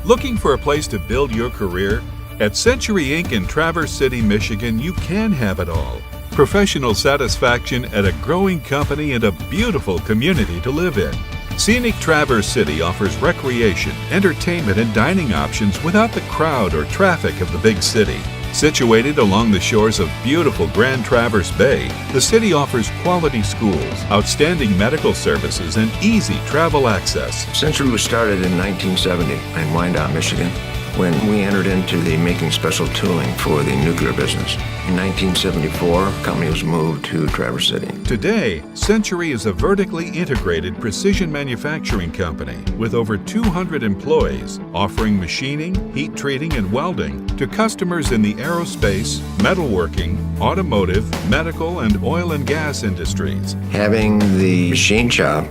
Looking for a place to build your career? At Century Inc. in Traverse City, Michigan, you can have it all. Professional satisfaction at a growing company and a beautiful community to live in. Scenic Traverse City offers recreation, entertainment, and dining options without the crowd or traffic of the big city. Situated along the shores of beautiful Grand Traverse Bay, the city offers quality schools, outstanding medical services, and easy travel access. Century was started in 1970 in Wyandotte, Michigan, when we entered into the making special tooling for the nuclear business. In 1974, the company was moved to Traverse City. Today, Century is a vertically integrated precision manufacturing company with over 200 employees, offering machining, heat treating, and welding to customers in the aerospace, metalworking, automotive, medical, and oil and gas industries. Having the machine shop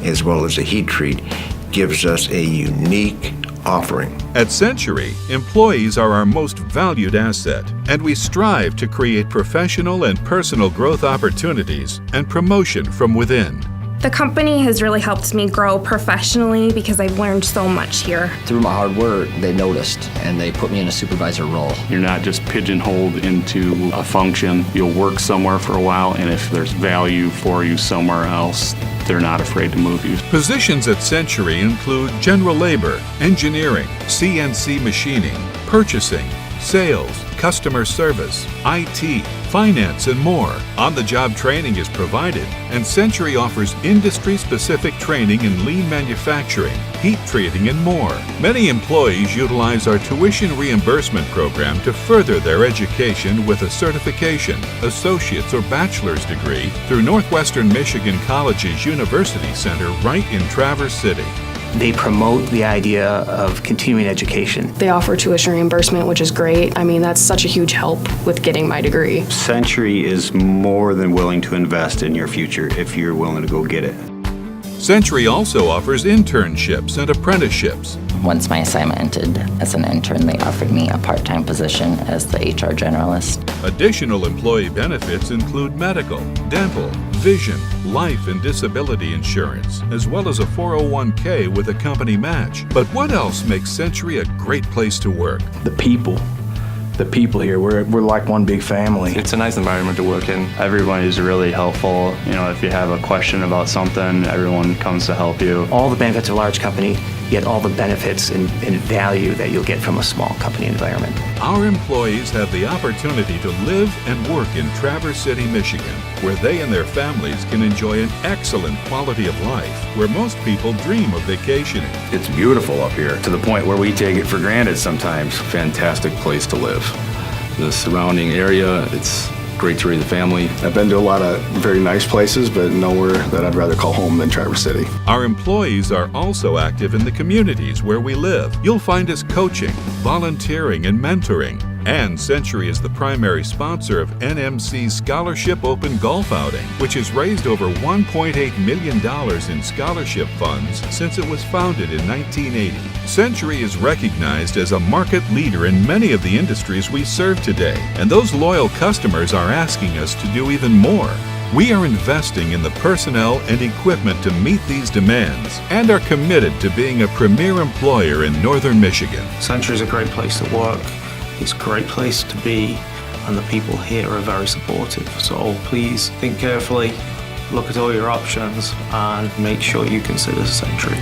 as well as the heat treat gives us a unique offering. At Century, employees are our most valued asset, and we strive to create professional and personal growth opportunities and promotion from within. The company has really helped me grow professionally because I've learned so much here. Through my hard work, they noticed and they put me in a supervisor role. You're not just pigeonholed into a function. You'll work somewhere for a while, and if there's value for you somewhere else, they're not afraid to move you. Positions at Century include general labor, engineering, CNC machining, purchasing, sales, customer service, IT, finance, and more. On-the-job training is provided, and Century offers industry-specific training in lean manufacturing, heat treating, and more. Many employees utilize our tuition reimbursement program to further their education with a certification, associate's, or bachelor's degree through Northwestern Michigan College's University Center right in Traverse City. They promote the idea of continuing education. They offer tuition reimbursement, which is great. I mean, that's such a huge help with getting my degree. Century is more than willing to invest in your future if you're willing to go get it. Century also offers internships and apprenticeships. Once my assignment ended as an intern, they offered me a part-time position as the HR generalist. Additional employee benefits include medical, dental, vision, life and disability insurance, as well as a 401k with a company match. But what else makes Century a great place to work? The people here, we're like one big family. It's a nice environment to work in. Everyone is really helpful. You know, if you have a question about something, everyone comes to help you. All the benefits of a large company, yet all the benefits and value that you'll get from a small company environment. Our employees have the opportunity to live and work in Traverse City, Michigan, where they and their families can enjoy an excellent quality of life, where most people dream of vacationing. It's beautiful up here, to the point where we take it for granted sometimes. Fantastic place to live. The surrounding area, it's great to raise a family. I've been to a lot of very nice places, but nowhere that I'd rather call home than Traverse City. Our employees are also active in the communities where we live. You'll find us coaching, volunteering, and mentoring. And Century is the primary sponsor of NMC's Scholarship Open Golf Outing, which has raised over $1.8 million in scholarship funds since it was founded in 1980. Century is recognized as a market leader in many of the industries we serve today, and those loyal customers are asking us to do even more. We are investing in the personnel and equipment to meet these demands and are committed to being a premier employer in Northern Michigan. Century is a great place to work. It's a great place to be, and the people here are very supportive. So please think carefully, look at all your options, and make sure you consider Century.